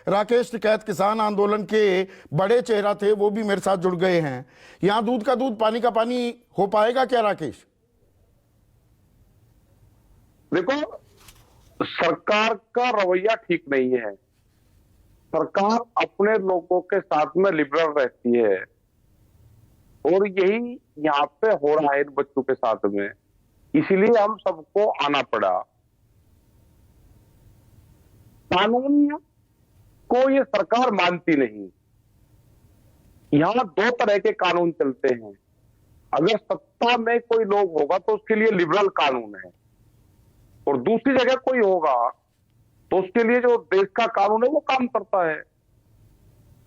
राकेश टिकैत किसान आंदोलन के बड़े चेहरा थे, वो भी मेरे साथ जुड़ गए हैं। यहां दूध का दूध पानी का पानी हो पाएगा क्या राकेश? देखो, सरकार का रवैया ठीक नहीं है। सरकार अपने लोगों के साथ में लिबरल रहती है और यही यहाँ पे हो रहा है इन बच्चों के साथ में, इसीलिए हम सबको आना पड़ा। कानून को ये सरकार मानती नहीं। यहां दो तरह के कानून चलते हैं। अगर सत्ता में कोई लोग होगा तो उसके लिए लिबरल कानून है, और दूसरी जगह कोई होगा तो उसके लिए जो देश का कानून है वो काम करता है।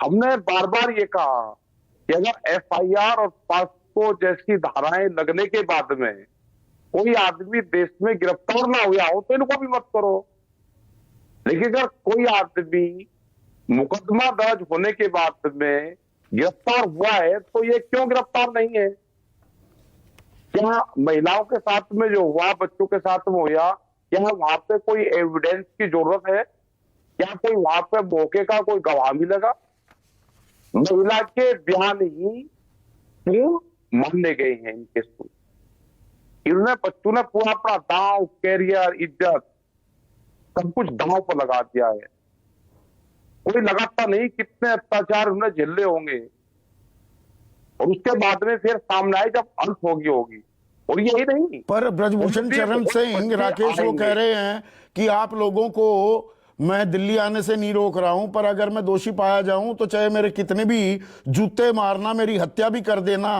हमने बार बार ये कहा कि अगर एफआईआर और पॉक्सो जैसी धाराएं लगने के बाद में कोई आदमी देश में गिरफ्तार ना हुआ हो तो इनको भी मत करो। लेकिन अगर कोई आदमी मुकदमा दर्ज होने के बाद में गिरफ्तार हुआ है तो ये क्यों गिरफ्तार नहीं है? क्या महिलाओं के साथ में जो हुआ, बच्चों के साथ में हुआ, क्या वहां पे कोई एविडेंस की जरूरत है? क्या कोई वहां पे मौके का कोई गवाह मिलेगा? महिला के बयान ही पूर्ण माने गए हैं इन केस में। इन्होंने बच्चों ने पूरा अपना दांव, कैरियर, इज्जत सब कुछ दांव पर लगा दिया है। कोई लगाता नहीं कितने अत्याचार उन्हें झेले होंगे, और उसके बाद में फिर सामने आए जब अंत होगी। और यही नहीं, पर ब्रजभूषण शरण सिंह, राकेश वो कह रहे हैं कि आप लोगों को मैं दिल्ली आने से नहीं रोक रहा हूं, पर अगर मैं दोषी पाया जाऊं तो चाहे मेरे कितने भी जूते मारना, मेरी हत्या भी कर देना,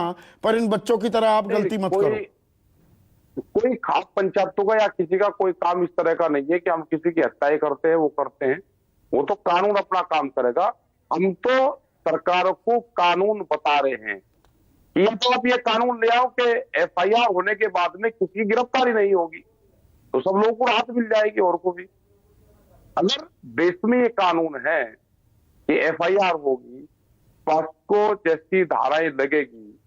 पर इन बच्चों की तरह आप गलती मत करो। कोई खास पंचायतों का या किसी का कोई काम इस तरह का नहीं है कि हम किसी की हत्याएं करते हैं, वो करते हैं। वो तो कानून अपना काम करेगा। हम तो सरकार को कानून बता रहे हैं कि या तो आप ये कानून ले आओ कि एफआईआर होने के बाद में किसी की गिरफ्तारी नहीं होगी, तो सब लोगों को राहत मिल जाएगी और को भी। अगर देश में ये कानून है कि एफआईआर होगी, पॉक्सो जैसी धाराएं लगेगी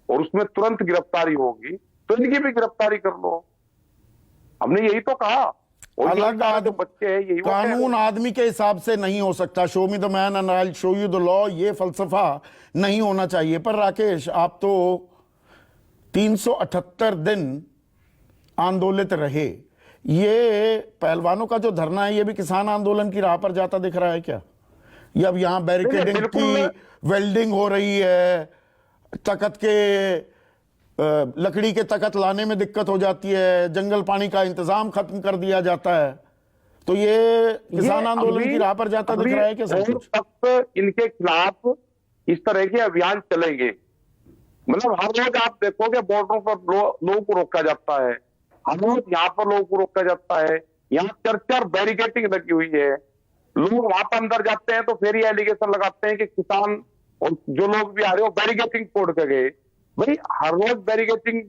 और उसमें तुरंत गिरफ्तारी होगी, तो इनकी भी गिरफ्तारी कर लो। हमने यही तो कहा। अलग जो बच्चे हैं यही कानून आदमी के हिसाब से नहीं हो सकता। Show me the man and I will show you the law, ये फलसफा नहीं होना चाहिए। पर राकेश, आप तो 378 दिन आंदोलित रहे। ये पहलवानों का जो धरना है, ये भी किसान आंदोलन की राह पर जाता दिख रहा है क्या? ये अब यहां बैरिकेडिंग की वेल्डिंग हो रही है, तख्त के लकड़ी के तख्त लाने में दिक्कत हो जाती है, जंगल पानी का इंतजाम खत्म कर दिया जाता है, तो ये किसान आंदोलन की राह पर जाता दिख रहा है क्या? सब कुछ तक इनके खिलाफ इस तरह के अभियान चलेंगे। मतलब हर रोज आप देखोगे बॉर्डरों पर लोगों को रोका जाता है, हर रोज यहाँ पर लोगों को रोका जाता है। यहाँ चर्चा बैरिकेडिंग लगी हुई है। लोग वहां पर अंदर जाते हैं तो फिर ये एलिगेशन लगाते हैं कि किसान और जो लोग भी आ रहे हो बैरिकेडिंग तोड़ के गए। भाई हर रोज बैरिकेडिंग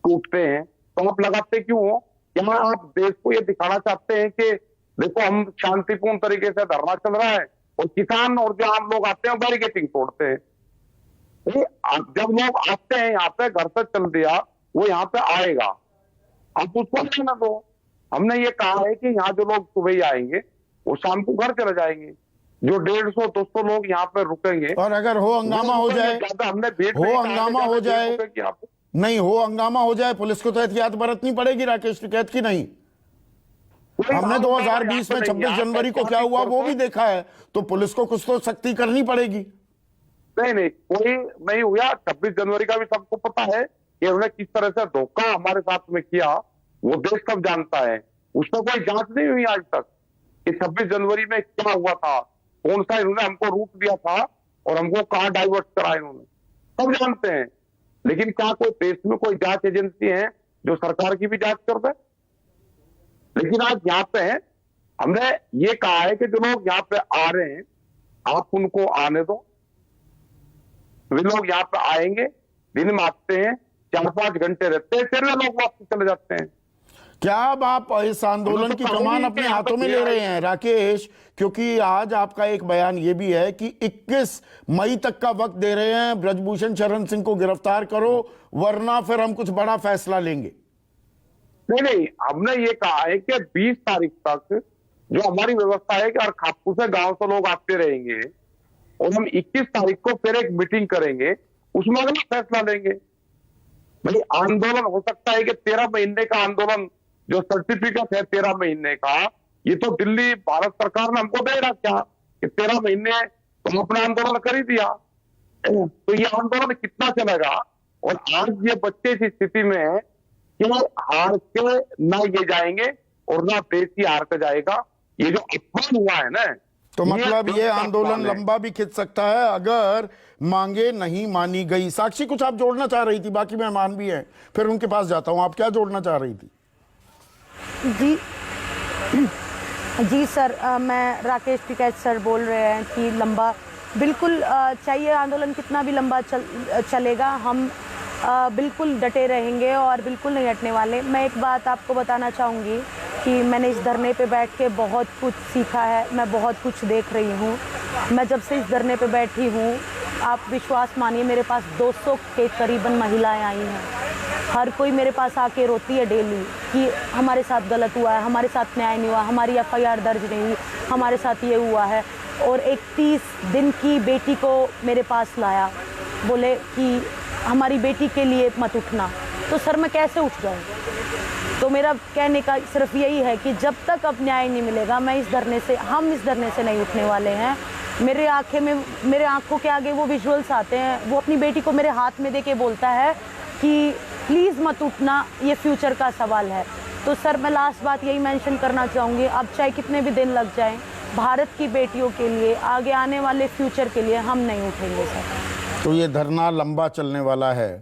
टूटते हैं तो आप लगाते क्यों हो? यहाँ आप देश को ये दिखाना चाहते हैं कि देखो हम शांतिपूर्ण तरीके से धरना चल रहा है, और किसान और जो आम लोग आते हैं बैरिकेडिंग तोड़ते हैं। जब लोग आते हैं यहाँ पे, घर से चल दिया, वो यहाँ पे आएगा, आप उसको लेना दो। हमने ये कहा है कि यहाँ जो लोग सुबह ही आएंगे वो शाम को घर चले जाएंगे। जो 150-200 लोग यहाँ पे रुकेंगे, और अगर हो हंगामा हो जाए, हमने हो हंगामा हो जाए, नहीं हो हंगामा हो जाए, पुलिस को तो एहतियात बरतनी पड़ेगी राकेश टिकैत की। नहीं, हमने 2020 में 26 जनवरी को क्या हुआ वो भी देखा है, तो पुलिस को कुछ तो सख्ती करनी पड़ेगी। नहीं, कोई नहीं हुआ। 26 जनवरी का भी सबको पता है कि उन्होंने किस तरह से धोखा हमारे साथ में किया, वो देश सब जानता है। उसमें कोई जांच नहीं हुई आज तक कि 26 जनवरी में क्या हुआ था, कौन सा इन्होंने हमको रूट दिया था और हमको कहां डाइवर्ट करा इन्होंने, सब जानते हैं। लेकिन क्या कोई देश में कोई जांच एजेंसी है जो सरकार की भी जांच कर दे? लेकिन आज यहाँ पे है, हमने ये कहा है कि जो लोग यहाँ पे आ रहे हैं आप उनको आने दो। वे लोग यहाँ पे आएंगे, दिन में आते हैं, 4-5 घंटे रहते हैं, फिर वे लोग वापस चले जाते हैं। क्या अब आप इस आंदोलन की कमान अपने हाथों में ले रहे हैं राकेश? क्योंकि आज आपका एक बयान ये भी है कि 21 मई तक का वक्त दे रहे हैं, ब्रजभूषण शरण सिंह को गिरफ्तार करो वरना फिर हम कुछ बड़ा फैसला लेंगे। नहीं, हमने ये कहा है कि 20 तारीख तक जो हमारी व्यवस्था है कि हर खापू से गांव से लोग आते रहेंगे और हम 21 तारीख को फिर एक मीटिंग करेंगे, उसमें अगला फैसला लेंगे। भाई आंदोलन हो सकता है कि 13 महीने का आंदोलन जो सर्टिफिकेट है 13 महीने का, ये तो दिल्ली भारत सरकार ने हमको दे रहा क्या कि 13 महीने तुम अपना आंदोलन कर ही दिया। तो ये आंदोलन कितना चलेगा? और आज ये बच्चे इस स्थिति में है कि हार के ना ये जाएंगे और ना देश ही हार के जाएगा। ये जो अपमान हुआ है ना, तो मतलब ये आंदोलन अपमान है। लंबा भी खिंच सकता है अगर मांगे नहीं मानी गई। साक्षी कुछ आप जोड़ना चाह रही थी, बाकी मेहमान भी हैं, फिर उनके पास जाता हूं। आप क्या जोड़ना चाह रही थी? जी जी सर, मैं राकेश टिकैत सर बोल रहे हैं कि लंबा बिल्कुल चाहिए आंदोलन, कितना भी लंबा चलेगा, हम बिल्कुल डटे रहेंगे और बिल्कुल नहीं हटने वाले। मैं एक बात आपको बताना चाहूँगी कि मैंने इस धरने पे बैठ के बहुत कुछ सीखा है, मैं बहुत कुछ देख रही हूँ। मैं जब से इस धरने पे बैठी हूँ, आप विश्वास मानिए, मेरे पास 200 के करीबन महिलाएं आई हैं। हर कोई मेरे पास आके रोती है डेली कि हमारे साथ गलत हुआ है, हमारे साथ न्याय नहीं हुआ, हमारी FIR दर्ज नहीं हुई, हमारे साथ ये हुआ है। और एक 30 दिन की बेटी को मेरे पास लाया, बोले कि हमारी बेटी के लिए मत उठना। तो सर मैं कैसे उठ जाऊँ? तो मेरा कहने का सिर्फ यही है कि जब तक अब न्याय नहीं मिलेगा, मैं इस धरने से, हम इस धरने से नहीं उठने वाले हैं। मेरे आंखों के आगे वो विजुअल्स आते हैं, वो अपनी बेटी को मेरे हाथ में देके बोलता है कि प्लीज़ मत उठना, ये फ्यूचर का सवाल है। तो सर मैं लास्ट बात यही मेंशन करना चाहूँगी, अब चाहे कितने भी दिन लग जाएं, भारत की बेटियों के लिए, आगे आने वाले फ्यूचर के लिए हम नहीं उठेंगे सर। तो ये धरना लंबा चलने वाला है।